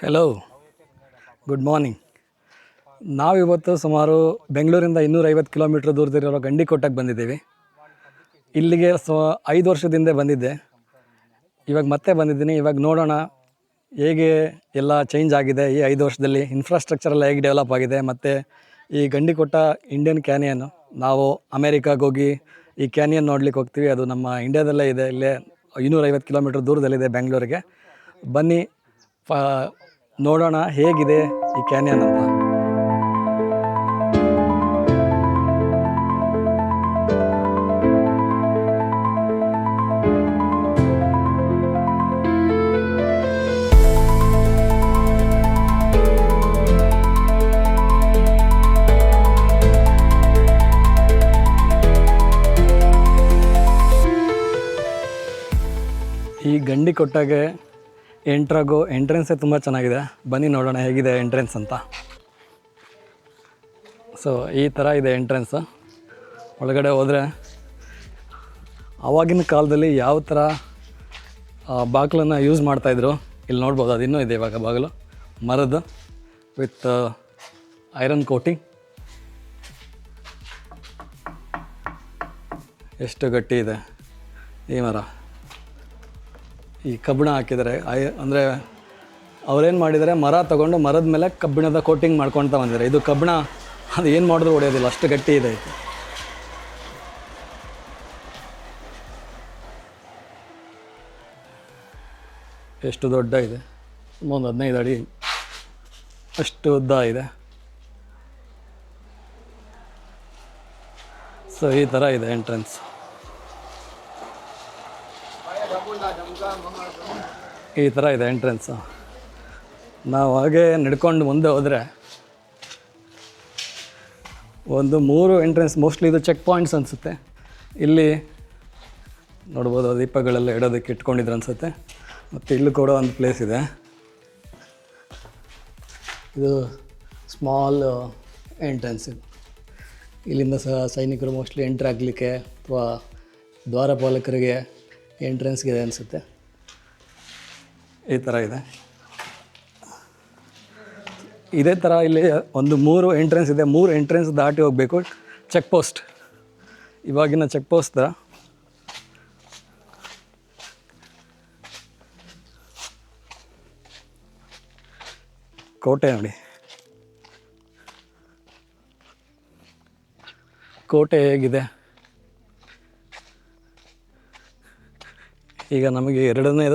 Hello, good morning. ನಾವಿವತ್ತು ಸುಮಾರು ಬೆಂಗಳೂರಿಂದ 250 ಕಿಲೋಮೀಟ್ರ್ ದೂರದಲ್ಲಿರೋ ಗಂಡಿಕೋಟಕ್ಕೆ ಬಂದಿದ್ದೀವಿ. ಇಲ್ಲಿಗೆ 5 ವರ್ಷದಿಂದ ಬಂದಿದ್ದೆ, ಇವಾಗ ಮತ್ತೆ ಬಂದಿದ್ದೀನಿ. ಇವಾಗ ನೋಡೋಣ ಹೇಗೆ ಎಲ್ಲ ಚೇಂಜ್ ಆಗಿದೆ ಈ 5 ವರ್ಷದಲ್ಲಿ, ಇನ್ಫ್ರಾಸ್ಟ್ರಕ್ಚರ್ ಎಲ್ಲ ಹೇಗೆ ಡೆವಲಪ್ ಆಗಿದೆ. ಮತ್ತು ಈ ಗಂಡಿಕೋಟ ಇಂಡಿಯನ್ ಕ್ಯಾನಿಯನ್, ನಾವು ಅಮೇರಿಕಾಗೆ ಹೋಗಿ ಈ ಕ್ಯಾನಿಯನ್ ನೋಡ್ಲಿಕ್ಕೆ ಹೋಗ್ತೀವಿ. ಅದು ನಮ್ಮ ಇಂಡಿಯಾದಲ್ಲೇ ಇದೆ, ಇಲ್ಲೇ 250 ಕಿಲೋಮೀಟ್ರ್ ದೂರದಲ್ಲಿದೆ ಬೆಂಗಳೂರಿಗೆ. ಬನ್ನಿ ನೋಡೋಣ ಹೇಗಿದೆ ಈ ಕ್ಯಾನಿಯನ್ ಅಂತ. ಈ ಗಂಡಿಕೋಟಗೆ ಎಂಟ್ರೆನ್ಸೇ ತುಂಬ ಚೆನ್ನಾಗಿದೆ. ಬನ್ನಿ ನೋಡೋಣ ಹೇಗಿದೆ ಎಂಟ್ರೆನ್ಸ್ ಅಂತ. ಸೊ ಈ ಥರ ಇದೆ ಎಂಟ್ರೆನ್ಸ್. ಒಳಗಡೆ ಹೋದರೆ ಆವಾಗಿನ ಕಾಲದಲ್ಲಿ ಯಾವ ಥರ ಬಾಗಿಲನ್ನು ಯೂಸ್ ಮಾಡ್ತಾಯಿದ್ರು ಇಲ್ಲಿ ನೋಡ್ಬೋದು. ಅದು ಇನ್ನೂ ಇದೆ ಇವಾಗ ಬಾಗಿಲು, ಮರದ್ದು ವಿತ್ ಐರನ್ ಕೋಟಿಂಗ್. ಎಷ್ಟು ಗಟ್ಟಿ ಇದೆ ಈ ಮರ. ಈ ಕಬ್ಬಿಣ ಹಾಕಿದ್ದಾರೆ, ಅಂದರೆ ಅವ್ರೇನು ಮಾಡಿದ್ದಾರೆ, ಮರ ತೊಗೊಂಡು ಮರದ ಮೇಲೆ ಕಬ್ಬಿಣದ ಕೋಟಿಂಗ್ ಮಾಡ್ಕೊಳ್ತಾ ಬಂದಿದ್ದಾರೆ. ಇದು ಕಬ್ಬಿಣ, ಅದು ಏನು ಮಾಡಿದ್ರು ಹೊಡೆಯೋದಿಲ್ಲ, ಅಷ್ಟು ಗಟ್ಟಿ ಇದೆ. ಎಷ್ಟು ದೊಡ್ಡ ಇದೆ, ಒಂದು 15 ಅಡಿ ಅಷ್ಟು ಉದ್ದ ಇದೆ. ಸೊ ಈ ಥರ ಇದೆ ಎಂಟ್ರೆನ್ಸ್. ಈ ಥರ ಇದೆ ಎಂಟ್ರೆನ್ಸು. ನಾವು ಹಾಗೆ ನಡ್ಕೊಂಡು ಮುಂದೆ ಹೋದರೆ ಒಂದು 3 ಎಂಟ್ರೆನ್ಸ್, ಮೋಸ್ಟ್ಲಿ ಇದು ಚೆಕ್ ಪಾಯಿಂಟ್ಸ್ ಅನಿಸುತ್ತೆ. ಇಲ್ಲಿ ನೋಡ್ಬೋದು ದೀಪಗಳೆಲ್ಲ ಇಡೋದಕ್ಕೆ ಇಟ್ಕೊಂಡಿದ್ರು ಅನಿಸುತ್ತೆ. ಮತ್ತು ಇಲ್ಲೂ ಕೂಡ ಒಂದು ಪ್ಲೇಸ್ ಇದೆ. ಇದು ಸ್ಮಾಲ್ ಎಂಟ್ರೆನ್ಸ್. ಇಲ್ಲಿಂದ ಸೈನಿಕರು ಮೋಸ್ಟ್ಲಿ ಎಂಟ್ರ್ ಆಗಲಿಕ್ಕೆ ಅಥವಾ ದ್ವಾರಪಾಲಕರಿಗೆ ಎಂಟ್ರೆನ್ಸ್ಗಿದೆ ಅನಿಸುತ್ತೆ. ಈ ಥರ ಇದೆ. ಇದೇ ಥರ ಇಲ್ಲಿ ಒಂದು 3 ಎಂಟ್ರೆನ್ಸ್ ಇದೆ. 3 ಎಂಟ್ರೆನ್ಸ್ ದಾಟಿ ಹೋಗಬೇಕು. ಚೆಕ್ ಪೋಸ್ಟ್, ಇವಾಗಿನ ಚೆಕ್ ಪೋಸ್ಟ್ ಥರ. ಕೋಟೆ ನೋಡಿ, ಕೋಟೆ ಹೇಗಿದೆ. ಈಗ ನಮಗೆ ಎರಡನೇ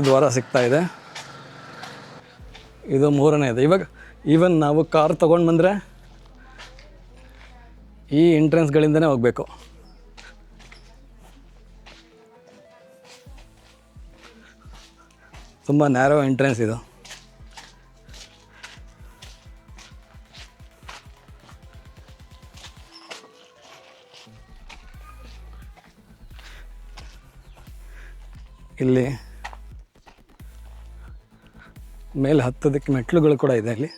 ದ್ವಾರ ಸಿಗ್ತಾ ಇದೆ. ಇದು 3ನೇದು. ಇವಾಗ ಈವನ್ ನಾವು ಕಾರ್ ತೊಗೊಂಡು ಬಂದರೆ ಈ ಎಂಟ್ರೆನ್ಸ್ಗಳಿಂದನೇ ಹೋಗಬೇಕು. ತುಂಬ ನ್ಯಾರೋ ಎಂಟ್ರೆನ್ಸ್ ಇದು. ಇಲ್ಲಿ ಮೇಲೆ ಹತ್ತೋದಕ್ಕೆ ಮೆಟ್ಲುಗಳು ಕೂಡ ಇದೆ. ಇಲ್ಲಿ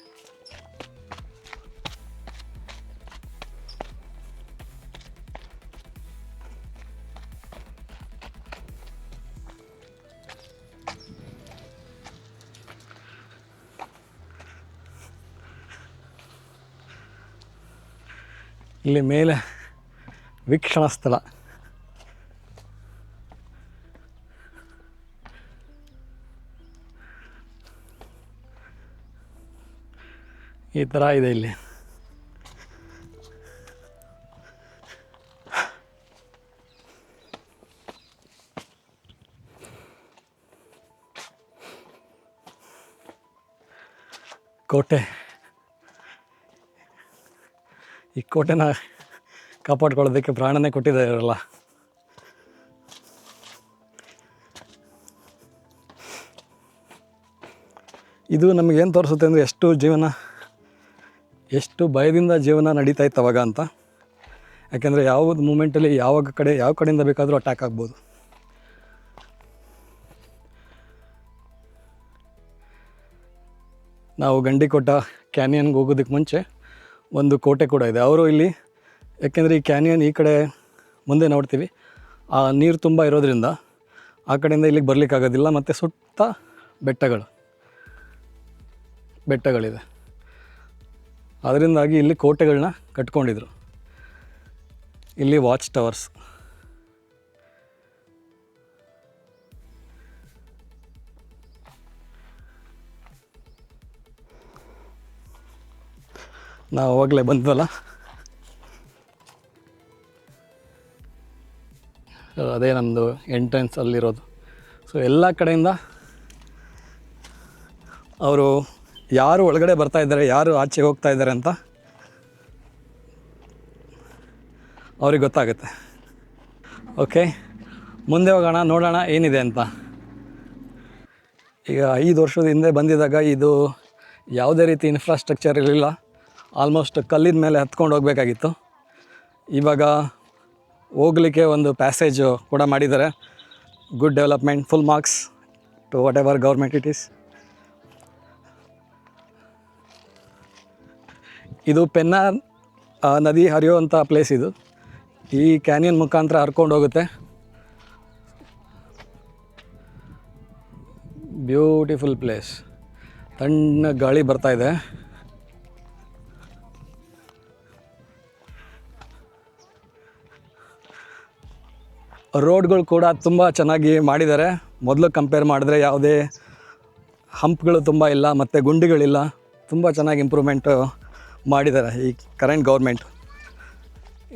ಇಲ್ಲಿ ಮೇಲೆ ವೀಕ್ಷಣಾ ಸ್ಥಳ. ಈ ಥರ ಇದೆ ಇಲ್ಲಿ. ಕೋಟೆ, ಈ ಕೋಟೆನ ಕಾಪಾಡ್ಕೊಳ್ಳೋದಕ್ಕೆ ಪ್ರಾಣನೇ ಕೊಟ್ಟಿದ್ದಾರೆ ಇವರೆಲ್ಲ. ಇದು ನಮಗೇನು ತೋರಿಸುತ್ತೆ ಅಂದರೆ ಎಷ್ಟು ಭಯದಿಂದ ಜೀವನ ನಡೀತಾ ಇತ್ತು ಅವಾಗ ಅಂತ. ಯಾಕೆಂದರೆ ಯಾವುದು ಮೂಮೆಂಟಲ್ಲಿ ಯಾವ ಕಡೆಯಿಂದ ಬೇಕಾದರೂ ಅಟ್ಯಾಕ್ ಆಗ್ಬೋದು. ನಾವು ಗಂಡಿಕೋಟ ಕ್ಯಾನಿಯನ್ಗೆ ಹೋಗೋದಕ್ಕೆ ಮುಂಚೆ ಒಂದು ಕೋಟೆ ಕೂಡ ಇದೆ. ಅವರು ಇಲ್ಲಿ ಯಾಕೆಂದರೆ ಈ ಕ್ಯಾನಿಯನ್ ಈ ಕಡೆ ಮುಂದೆ ನೋಡ್ತೀವಿ, ಆ ನೀರು ತುಂಬ ಇರೋದ್ರಿಂದ ಆ ಕಡೆಯಿಂದ ಇಲ್ಲಿಗೆ ಬರಲಿಕ್ಕಾಗೋದಿಲ್ಲ. ಮತ್ತು ಸುತ್ತ ಬೆಟ್ಟಗಳಿದೆ. ಅದರಿಂದಾಗಿ ಇಲ್ಲಿ ಕೋಟೆಗಳನ್ನ ಕಟ್ಕೊಂಡಿದ್ರು. ಇಲ್ಲಿ ವಾಚ್ ಟವರ್ಸ್. ನಾವು ಅವಾಗಲೇ ಬಂದ್ವಲ್ಲ, ಅದೇ ನಮ್ಮದು ಎಂಟ್ರೆನ್ಸ್ ಅಲ್ಲಿರೋದು. ಸೊ ಎಲ್ಲ ಕಡೆಯಿಂದ ಅವರು ಯಾರು ಒಳಗಡೆ ಬರ್ತಾ ಇದ್ದಾರೆ, ಯಾರು ಆಚೆಗೆ ಹೋಗ್ತಾ ಇದ್ದಾರೆ ಅಂತ ಅವ್ರಿಗೆ ಗೊತ್ತಾಗುತ್ತೆ. ಓಕೆ, ಮುಂದೆ ಹೋಗೋಣ, ನೋಡೋಣ ಏನಿದೆ ಅಂತ. ಈಗ 5 ವರ್ಷದ ಹಿಂದೆ ಬಂದಿದ್ದಾಗ ಇದು ಯಾವುದೇ ರೀತಿ ಇನ್ಫ್ರಾಸ್ಟ್ರಕ್ಚರ್ ಇರಲಿಲ್ಲ. ಆಲ್ಮೋಸ್ಟ್ ಕಲ್ಲಿನ ಮೇಲೆ ಹತ್ಕೊಂಡು ಹೋಗಬೇಕಾಗಿತ್ತು. ಇವಾಗ ಹೋಗಲಿಕ್ಕೆ ಒಂದು ಪ್ಯಾಸೇಜು ಕೂಡ ಮಾಡಿದ್ದಾರೆ. Good development, full marks to whatever government it is. ಇದು ಪೆನ್ನಾರ್ ನದಿ ಹರಿಯುವಂಥ ಪ್ಲೇಸ್. ಇದು ಈ ಕ್ಯಾನಿಯನ್ ಮುಖಾಂತರ ಹರ್ಕೊಂಡು ಹೋಗುತ್ತೆ. Beautiful place. ತಣ್ಣ ಗಾಳಿ ಬರ್ತಾಯಿದೆ. ರೋಡ್ಗಳು ಕೂಡ ತುಂಬ ಚೆನ್ನಾಗಿ ಮಾಡಿದ್ದಾರೆ. ಮೊದಲು ಕಂಪೇರ್ ಮಾಡಿದ್ರೆ ಯಾವುದೇ ಹಂಪ್ಗಳು ತುಂಬ ಇಲ್ಲ ಮತ್ತು ಗುಂಡಿಗಳಿಲ್ಲ. ತುಂಬ ಚೆನ್ನಾಗಿ ಇಂಪ್ರೂವ್ಮೆಂಟು ಮಾಡಿದ್ದಾರೆ ಈ ಕರೆಂಟ್ ಗೌರ್ಮೆಂಟ್.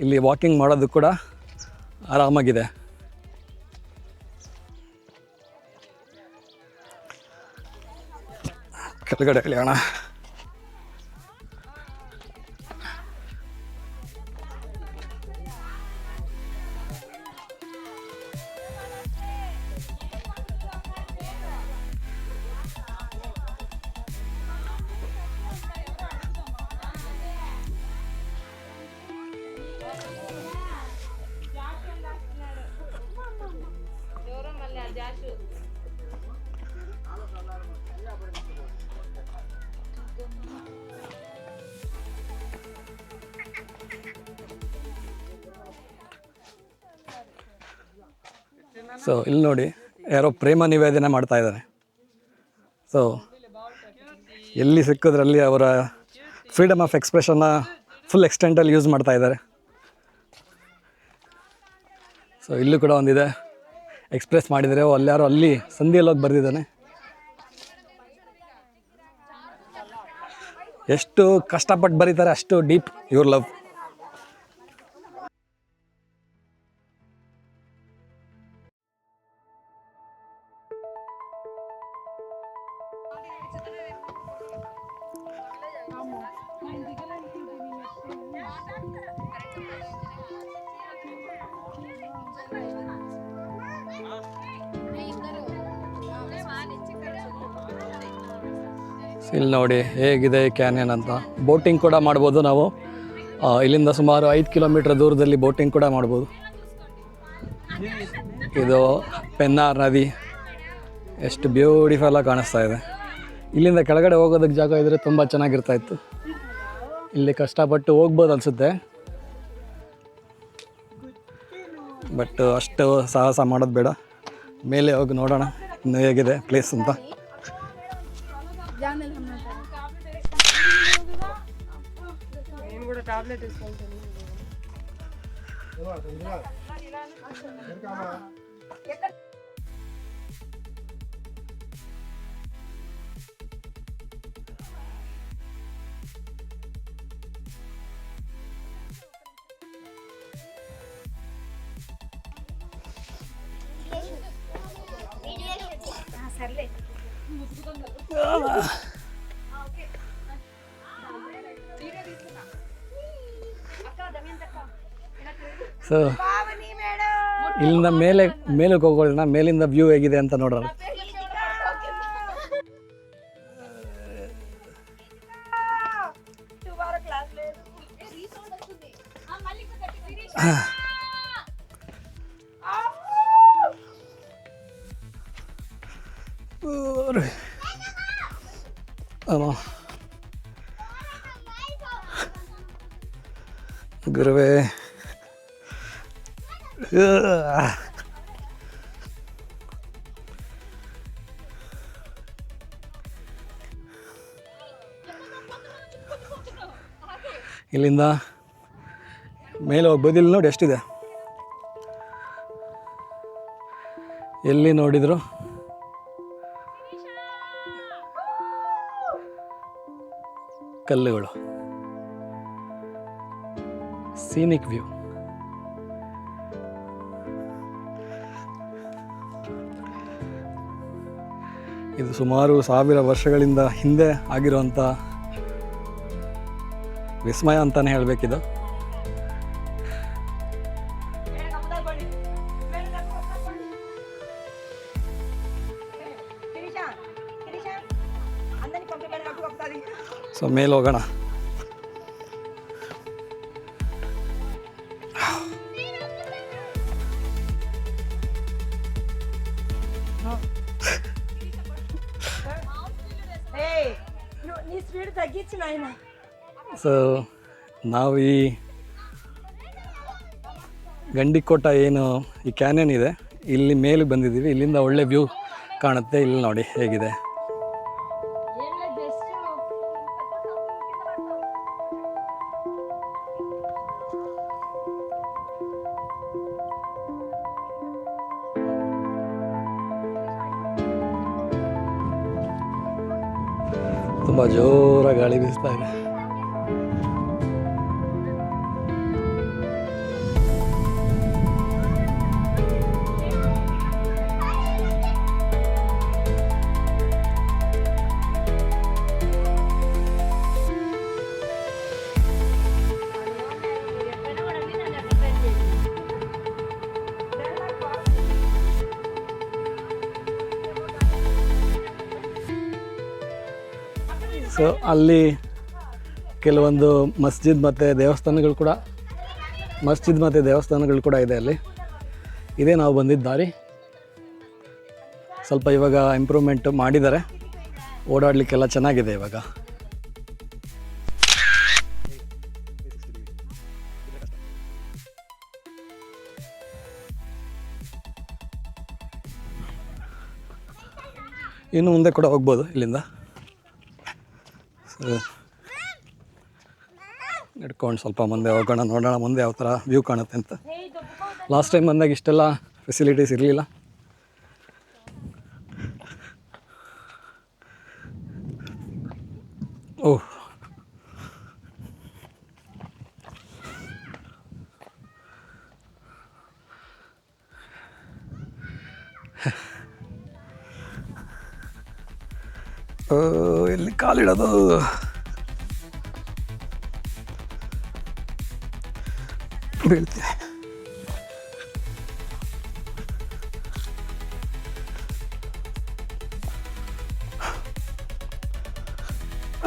ಇಲ್ಲಿ ವಾಕಿಂಗ್ ಮಾಡೋದು ಕೂಡ ಆರಾಮಾಗಿದೆ. ಕೆಳಗಡೆ ಇಳಿಯೋಣ. ಸೊ ಇಲ್ಲಿ ನೋಡಿ, ಯಾರೋ ಪ್ರೇಮ ನಿವೇದನೆ ಮಾಡ್ತಾ ಇದ್ದಾರೆ. ಸೊ ಎಲ್ಲಿ ಸಿಕ್ಕಿದ್ರಲ್ಲಿ ಅವರ ಫ್ರೀಡಮ್ ಆಫ್ ಎಕ್ಸ್ಪ್ರೆಷನ್ನ ಫುಲ್ ಎಕ್ಸ್ಟೆಂಟಲ್ಲಿ ಯೂಸ್ ಮಾಡ್ತಾ ಇದ್ದಾರೆ. ಸೊ ಇಲ್ಲೂ ಕೂಡ ಒಂದಿದೆ, ಎಕ್ಸ್ಪ್ರೆಸ್ ಮಾಡಿದರೆ ಅಲ್ಲಾರೋ ಅಲ್ಲಿ ಸಂಧಿಯಲ್ಲಿ ಹೋಗಿ ಬರೆದಿದ್ದಾನೆ. ಎಷ್ಟು ಕಷ್ಟಪಟ್ಟು ಬರೀತಾರೆ, ಅಷ್ಟು ಡೀಪ್ ಯುವರ್ ಲವ್. ಇಲ್ಲಿ ನೋಡಿ ಹೇಗಿದೆ ಕ್ಯಾನಿಯನ್ ಅಂತ. ಬೋಟಿಂಗ್ ಕೂಡ ಮಾಡ್ಬೋದು ನಾವು. ಇಲ್ಲಿಂದ ಸುಮಾರು 5 ಕಿಲೋಮೀಟರ್ ದೂರದಲ್ಲಿ ಬೋಟಿಂಗ್ ಕೂಡ ಮಾಡ್ಬೋದು. ಇದು ಪೆನ್ನಾರ್ ನದಿ ಎಷ್ಟು ಬ್ಯೂಟಿಫುಲ್ಲಾಗಿ ಕಾಣಿಸ್ತಾ ಇದೆ. ಇಲ್ಲಿಂದ ಕೆಳಗಡೆ ಹೋಗೋದಕ್ಕೆ ಜಾಗ ಇದ್ದರೆ ತುಂಬ ಚೆನ್ನಾಗಿರ್ತಾಯಿತ್ತು. ಇಲ್ಲಿ ಕಷ್ಟಪಟ್ಟು ಹೋಗ್ಬೋದು ಅನಿಸುತ್ತೆ, ಬಟ್ ಅಷ್ಟು ಸಾಹಸ ಮಾಡೋದು ಬೇಡ. ಮೇಲೆ ಹೋಗಿ ನೋಡೋಣ ಇನ್ನು ಹೇಗಿದೆ ಪ್ಲೇಸ್ ಅಂತ. ಸೊ ಇಲ್ಲಿಂದ ಮೇಲಕ್ಕೆ ಹೋಗೋಣ, ಮೇಲಿಂದ ವ್ಯೂ ಹೇಗಿದೆ ಅಂತ ನೋಡೋಣ. ಗುರುವೇ. ಇಲ್ಲಿಂದ ಮೇಲೆ ಹೋಗ್ಬೋದು. ಇಲ್ಲಿ ನೋಡಿ ಎಷ್ಟಿದೆ, ಎಲ್ಲಿ ನೋಡಿದ್ರು ಕಲ್ಲುಗಳು, ಸೀನಿಕ್ ವ್ಯೂ. ಇದು ಸುಮಾರು 1000 ವರ್ಷಗಳಿಂದ ಹಿಂದೆ ಆಗಿರುವಂಥ ವಿಸ್ಮಯ ಅಂತಲೇ ಹೇಳಬೇಕಿದು. ಸೊ ಮೇಲೆ ಹೋಗೋಣ. ಸೊ ನಾವು ಈ ಗಂಡಿಕೋಟ ಏನು ಈ ಕ್ಯಾನ್ಯನ್ ಇದೆ, ಇಲ್ಲಿ ಮೇಲೆ ಬಂದಿದ್ದೀವಿ. ಇಲ್ಲಿಂದ ಒಳ್ಳೆ ವ್ಯೂ ಕಾಣುತ್ತೆ. ಇಲ್ಲಿ ನೋಡಿ ಹೇಗಿದೆ. ತುಂಬ ಜೋರಾಗಿ ಗಾಳಿ ಬೀಸ್ತಾ ಇದೆ. ಸೊ ಅಲ್ಲಿ ಕೆಲವೊಂದು ಮಸ್ಜಿದ್ ಮತ್ತು ದೇವಸ್ಥಾನಗಳು ಕೂಡ ಇದೆ ಅಲ್ಲಿ. ಇದೇ ನಾವು ಬಂದಿದ್ದ ದಾರಿ. ಸ್ವಲ್ಪ ಇವಾಗ ಇಂಪ್ರೂವ್ಮೆಂಟ್ ಮಾಡಿದ್ದಾರೆ, ಓಡಾಡಲಿಕ್ಕೆಲ್ಲ ಚೆನ್ನಾಗಿದೆ ಇವಾಗ. ಇನ್ನು ಮುಂದೆ ಕೂಡ ಹೋಗ್ಬೋದು ಇಲ್ಲಿಂದ. ನಡ್ಕೊಂಡು ಸ್ವಲ್ಪ ಮುಂದೆ ಹೋಗೋಣ, ನೋಡೋಣ ಮುಂದೆ ಯಾವ ಥರ ವ್ಯೂ ಕಾಣುತ್ತೆ ಅಂತ. ಲಾಸ್ಟ್ ಟೈಮ್ ಬಂದಾಗ ಇಷ್ಟೆಲ್ಲ ಫೆಸಿಲಿಟೀಸ್ ಇರಲಿಲ್ಲ. ಓಹ್, ಎಲ್ಲಿ ಕಾಲಿಡೋದು? ಬೀಳ್ತೀನಿ.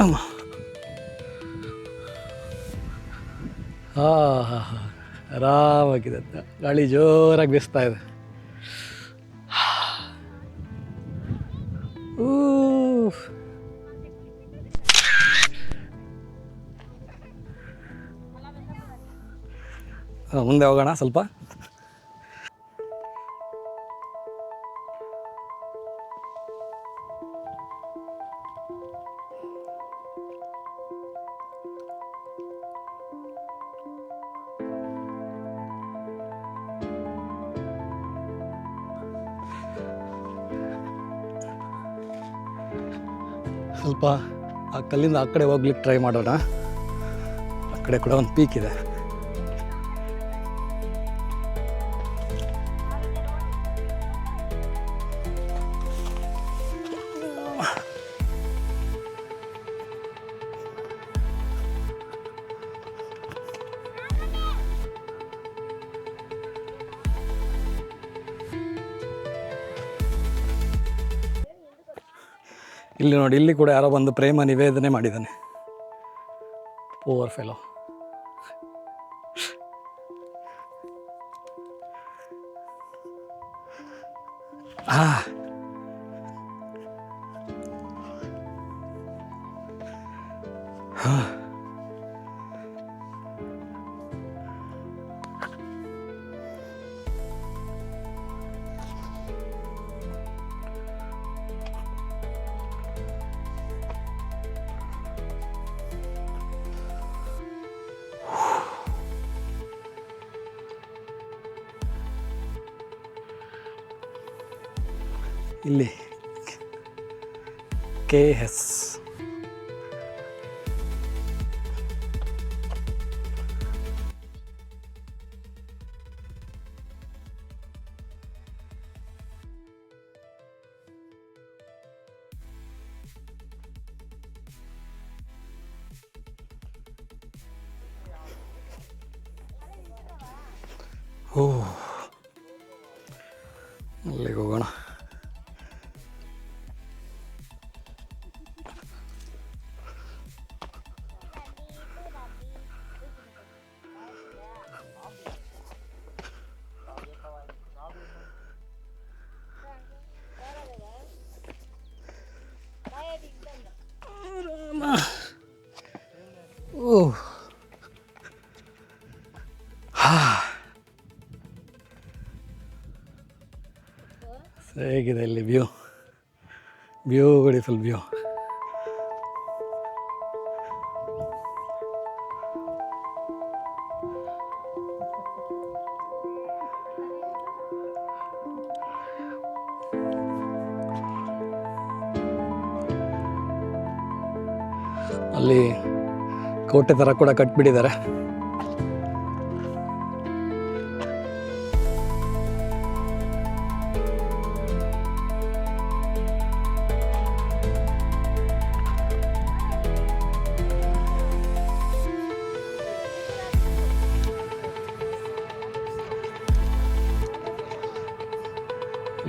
ಅಮ್ಮ, ಆರಾಮಾಗಿದೆ. ಗಾಳಿ ಜೋರಾಗಿ ಬೀಸ್ತಾ ಇದೆ. ಮುಂದೆ ಹೋಗೋಣ ಸ್ವಲ್ಪ. ಸ್ವಲ್ಪ ಆ ಕಲ್ಲಿಂದ ಆ ಕಡೆ ಹೋಗ್ಲಿಕ್ಕೆ ಟ್ರೈ ಮಾಡೋಣ. ಆ ಕಡೆ ಕೂಡ ಒಂದು ಪೀಕ್ ಇದೆ. ಇಲ್ಲಿ ನೋಡಿ, ಇಲ್ಲಿ ಕೂಡ ಯಾರೋ ಬಂದು ಪ್ರೇಮ ನಿವೇದನೆ ಮಾಡಿದ್ದಾನೆ. Poor fellow. ಇಲ್ಲಿ KS. ಅಲ್ಲಿಗೆ ಹೋಗೋಣ. ಹೇಗಿದೆ ಇಲ್ಲಿ ಬ್ಯೂಟಿಫುಲ್ ವ್ಯೂ. ಅಲ್ಲಿ ಕೋಟೆ ಥರ ಕೂಡ ಕಟ್ಬಿಟ್ಟಿದ್ದಾರೆ.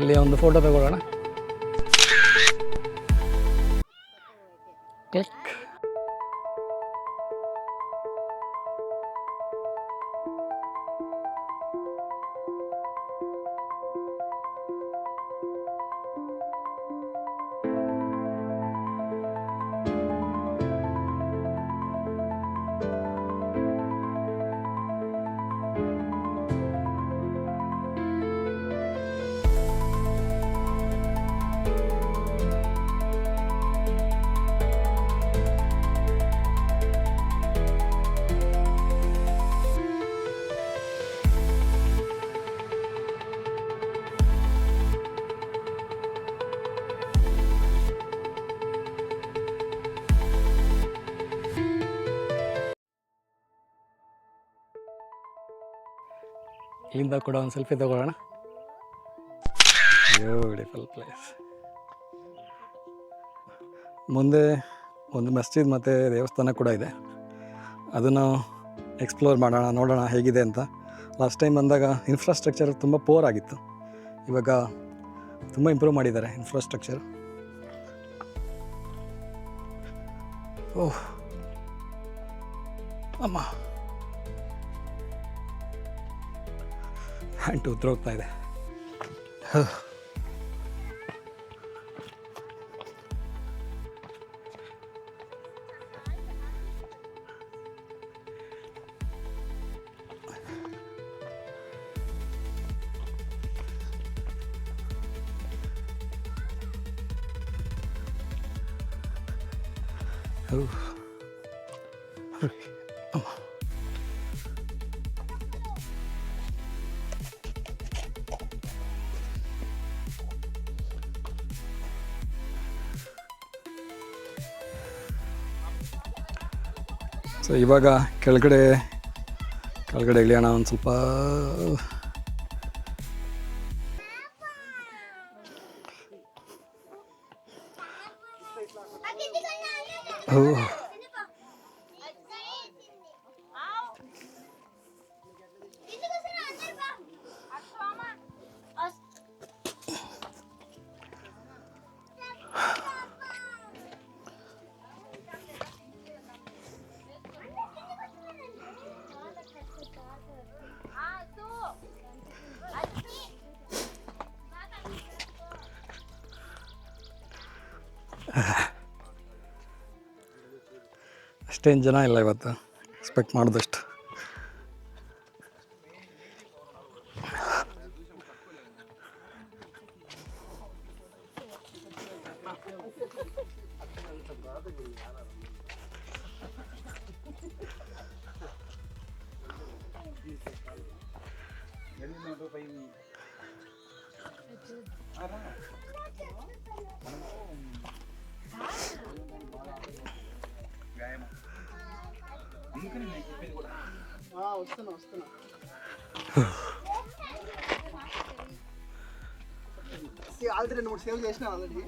ಇಲ್ಲಿ ಒಂದು ಫೋಟೋ ತಗೊಳ್ಳೋಣ. ಕ್ಲಿಕ್. ಇಲ್ಲಿಂದ ಕೂಡ ಒಂದು ಸೆಲ್ಫಿ ತಗೊಳ್ಳೋಣ. Beautiful place. ಮುಂದೆ ಒಂದು ಮಸ್ಜಿದ್ ಮತ್ತು ದೇವಸ್ಥಾನ ಕೂಡ ಇದೆ. ಅದನ್ನು ಎಕ್ಸ್ಪ್ಲೋರ್ ಮಾಡೋಣ, ನೋಡೋಣ ಹೇಗಿದೆ ಅಂತ. ಲಾಸ್ಟ್ ಟೈಮ್ ಬಂದಾಗ ಇನ್ಫ್ರಾಸ್ಟ್ರಕ್ಚರ್ ತುಂಬ ಪೋರ್ ಆಗಿತ್ತು. ಇವಾಗ ತುಂಬ ಇಂಪ್ರೂವ್ ಮಾಡಿದ್ದಾರೆ ಇನ್ಫ್ರಾಸ್ಟ್ರಕ್ಚರ್. ಓಹ್ ಅಮ್ಮ, ಹ್ಯಾಂಡ್ ಉದ್ರೋಗ್ತಾ ಇದೆ. ಸೊ ಇವಾಗ ಕೆಳಗಡೆ ಇಳಿಯೋಣ ಒಂದು ಸ್ವಲ್ಪ. ಅಷ್ಟೇನು ಜನ ಇಲ್ಲ ಇವತ್ತು, ಎಕ್ಸ್ಪೆಕ್ಟ್ ಮಾಡಿದಷ್ಟು. ఆల్రెడీ 2 3 సేవ్ చేసినా ఆల్రెడీ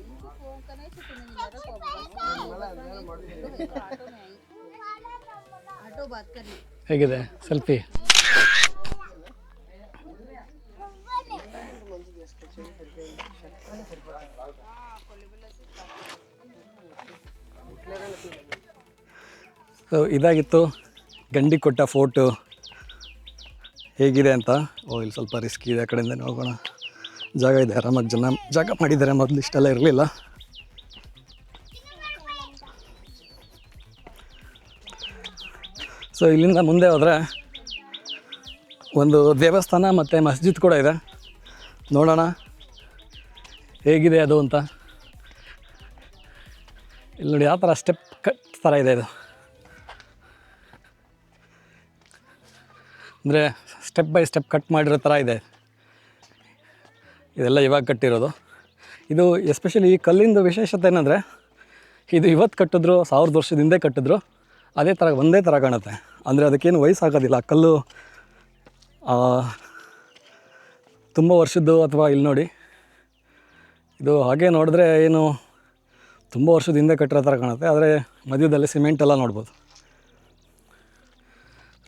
ಹೇಗಿದೆ ಸೆಲ್ಫಿ? ಸೊ ಇದಾಗಿತ್ತು ಗಂಡಿ ಕೊಟ್ಟ ಫೋಟೋ ಹೇಗಿದೆ ಅಂತ. ಇಲ್ಲಿ ಸ್ವಲ್ಪ ರಿಸ್ಕ್ ಇದೆ, ಆ ಕಡೆಯಿಂದ ಹೋಗೋಣ. ಜಾಗ ಇದೆ, ಆರಾಮಾಗಿ ಜಾಗ ಮಾಡಿದ್ದಾರೆ, ಮೊದಲು ಇಷ್ಟೆಲ್ಲ ಇರಲಿಲ್ಲ. ಸೊ ಇಲ್ಲಿಂದ ಮುಂದೆ ಹೋದರೆ ಒಂದು ದೇವಸ್ಥಾನ ಮತ್ತು ಮಸ್ಜಿದ್ ಕೂಡ ಇದೆ, ನೋಡೋಣ ಹೇಗಿದೆ ಅದು ಅಂತ. ಇಲ್ಲಿ ನೋಡಿ ಯಾವ ಥರ ಸ್ಟೆಪ್ ಕಟ್ ಥರ ಇದೆ ಇದು, ಅಂದರೆ ಸ್ಟೆಪ್ ಬೈ ಸ್ಟೆಪ್ ಕಟ್ ಮಾಡಿರೋ ಥರ ಇದೆ. ಇದೆಲ್ಲ ಇವಾಗ ಕಟ್ಟಿರೋದು. ಇದು ಎಸ್ಪೆಷಲಿ ಈ ಕಲ್ಲಿಂದು ವಿಶೇಷತೆ ಏನಂದರೆ, ಇದು ಇವತ್ತು ಕಟ್ಟಿದ್ರು 1000 ವರ್ಷದ ಹಿಂದೆ ಕಟ್ಟಿದ್ರು ಅದೇ ಥರ ಒಂದೇ ಥರ ಕಾಣುತ್ತೆ. ಅಂದರೆ ಅದಕ್ಕೇನು ವಯಸ್ಸಾಗೋದಿಲ್ಲ. ಆ ಕಲ್ಲು ತುಂಬ ವರ್ಷದ್ದು. ಅಥವಾ ಇಲ್ಲಿ ನೋಡಿ, ಇದು ಹಾಗೆ ನೋಡಿದ್ರೆ ಏನು ತುಂಬ ವರ್ಷದ ಹಿಂದೆ ಕಟ್ಟಿರೋ ಥರ ಕಾಣುತ್ತೆ, ಆದರೆ ಮಧ್ಯದಲ್ಲಿ ಸಿಮೆಂಟ್ ಎಲ್ಲ ನೋಡ್ಬೋದು.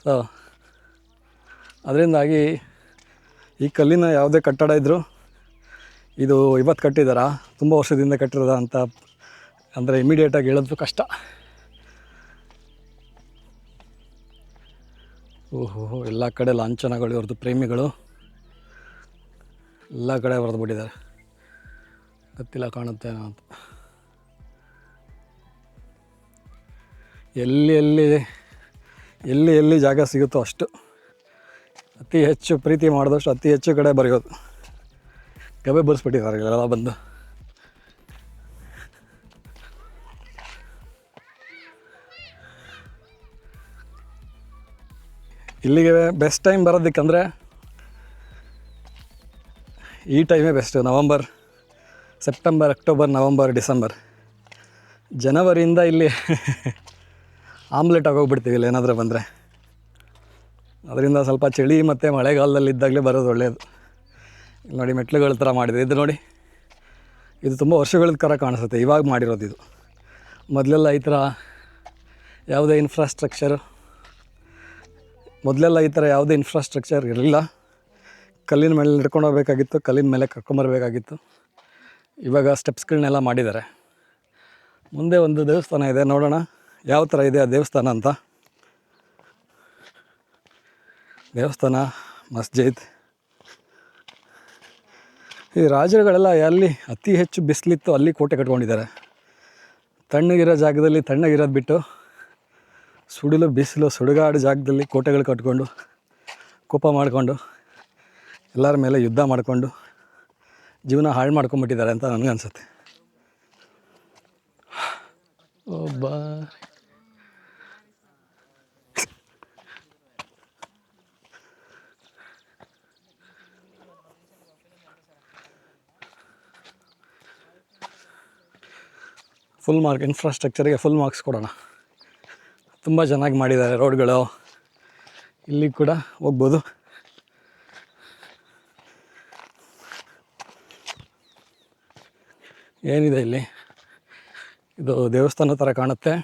ಸೊ ಅದರಿಂದಾಗಿ ಈ ಕಲ್ಲಿನ ಯಾವುದೇ ಕಟ್ಟಡ ಇದ್ದರೂ ಇದು ಇವತ್ತು ಕಟ್ಟಿದಾರಾ ತುಂಬ ವರ್ಷದಿಂದ ಕಟ್ಟಿರೋದ ಅಂತ ಅಂದರೆ ಇಮಿಡಿಯೇಟಾಗಿ ಹೇಳೋದು ಕಷ್ಟ. ಓಹೋ, ಎಲ್ಲ ಕಡೆ ಲಾಂಛನಗಳು, ಇವ್ರದ್ದು ಪ್ರೇಮಿಗಳು ಎಲ್ಲ ಕಡೆ ಬರೆದುಬಿಟ್ಟಿದ್ದಾರೆ. ಗೊತ್ತಿಲ್ಲ ಕಾಣುತ್ತೇನೋ ಅಂತ. ಎಲ್ಲಿ ಎಲ್ಲಿ ಎಲ್ಲಿ ಎಲ್ಲಿ ಜಾಗ ಸಿಗುತ್ತೋ ಅಷ್ಟು, ಅತಿ ಹೆಚ್ಚು ಪ್ರೀತಿ ಮಾಡಿದಷ್ಟು ಅತಿ ಹೆಚ್ಚು ಕಡೆ ಬರೆಯೋದು. ಗಬೆ ಬರ್ಸ್ಬಿಟ್ಟಿದ್ದಾರೆ ಇಲ್ಲೆಲ್ಲ ಬಂದು. ಇಲ್ಲಿಗೆ ಬೆಸ್ಟ್ ಟೈಮ್ ಬರೋದಕ್ಕಂದರೆ ಈ ಟೈಮೇ best. November, September, October, November, December. ಜನವರಿಯಿಂದ ಇಲ್ಲಿ ಆಮ್ಲೆಟ್ ಆಗೋಗ್ಬಿಡ್ತೀವಿ ಇಲ್ಲಿ ಏನಾದರೂ ಬಂದರೆ. ಅದರಿಂದ ಸ್ವಲ್ಪ ಚಳಿ ಮತ್ತು ಮಳೆಗಾಲದಲ್ಲಿ ಇದ್ದಾಗಲೇ ಬರೋದು ಒಳ್ಳೆಯದು. ಇಲ್ಲಿ ನೋಡಿ ಮೆಟ್ಲುಗಳ ಥರ ಮಾಡಿದೆ. ಇದು ನೋಡಿ, ಇದು ತುಂಬ ವರ್ಷಗಳ ಥರ ಕಾಣಿಸುತ್ತೆ, ಇವಾಗ ಮಾಡಿರೋದು ಇದು. ಮೊದಲೆಲ್ಲ ಈ ಥರ ಯಾವುದೇ ಇನ್ಫ್ರಾಸ್ಟ್ರಕ್ಚರ್ ಇರಲಿಲ್ಲ. ಕಲ್ಲಿನ ಮೇಲೆ ನಡ್ಕೊಂಡು ಹೋಗ್ಬೇಕಾಗಿತ್ತು, ಕಲ್ಲಿನ ಮೇಲೆ ಕರ್ಕೊಂಬರ್ಬೇಕಾಗಿತ್ತು. ಇವಾಗ ಸ್ಟೆಪ್ಸ್ಗಳನ್ನೆಲ್ಲ ಮಾಡಿದ್ದಾರೆ. ಮುಂದೆ ಒಂದು ದೇವಸ್ಥಾನ ಇದೆ, ನೋಡೋಣ ಯಾವ ಥರ ಇದೆ ಆ ದೇವಸ್ಥಾನ ಅಂತ. ದೇವಸ್ಥಾನ, ಮಸ್ಜಿದ್. ಈ ರಾಜರುಗಳೆಲ್ಲ ಎಲ್ಲಿ ಅತಿ ಹೆಚ್ಚು ಬಿಸಿಲಿತ್ತು ಅಲ್ಲಿ ಕೋಟೆ ಕಟ್ಕೊಂಡಿದ್ದಾರೆ. ತಣ್ಣಗಿರೋ ಜಾಗದಲ್ಲಿ ತಣ್ಣಗಿರೋದು ಬಿಟ್ಟು ಸುಡಿಲು ಬಿಸಿಲು ಸುಡುಗಾಡು ಜಾಗದಲ್ಲಿ ಕೋಟೆಗಳು ಕಟ್ಕೊಂಡು ಕೋಪ ಮಾಡಿಕೊಂಡು ಎಲ್ಲರ ಮೇಲೆ ಯುದ್ಧ ಮಾಡಿಕೊಂಡು ಜೀವನ ಹಾಳು ಮಾಡ್ಕೊಂಬಿಟ್ಟಿದ್ದಾರೆ ಅಂತ ನನಗನ್ಸುತ್ತೆ. ಒಬ್ಬ ಫುಲ್ ಮಾರ್ಕ್, ಇನ್ಫ್ರಾಸ್ಟ್ರಕ್ಚರಿಗೆ ಫುಲ್ ಮಾರ್ಕ್ಸ್ ಕೊಡೋಣ. ತುಂಬ ಚೆನ್ನಾಗಿ ಮಾಡಿದ್ದಾರೆ ರೋಡ್ಗಳು. ಇಲ್ಲಿ ಕೂಡ ಹೋಗ್ಬೋದು. ಏನಿದೆ ಇಲ್ಲಿ, ಇದು ದೇವಸ್ಥಾನ ಥರ ಕಾಣುತ್ತೆ.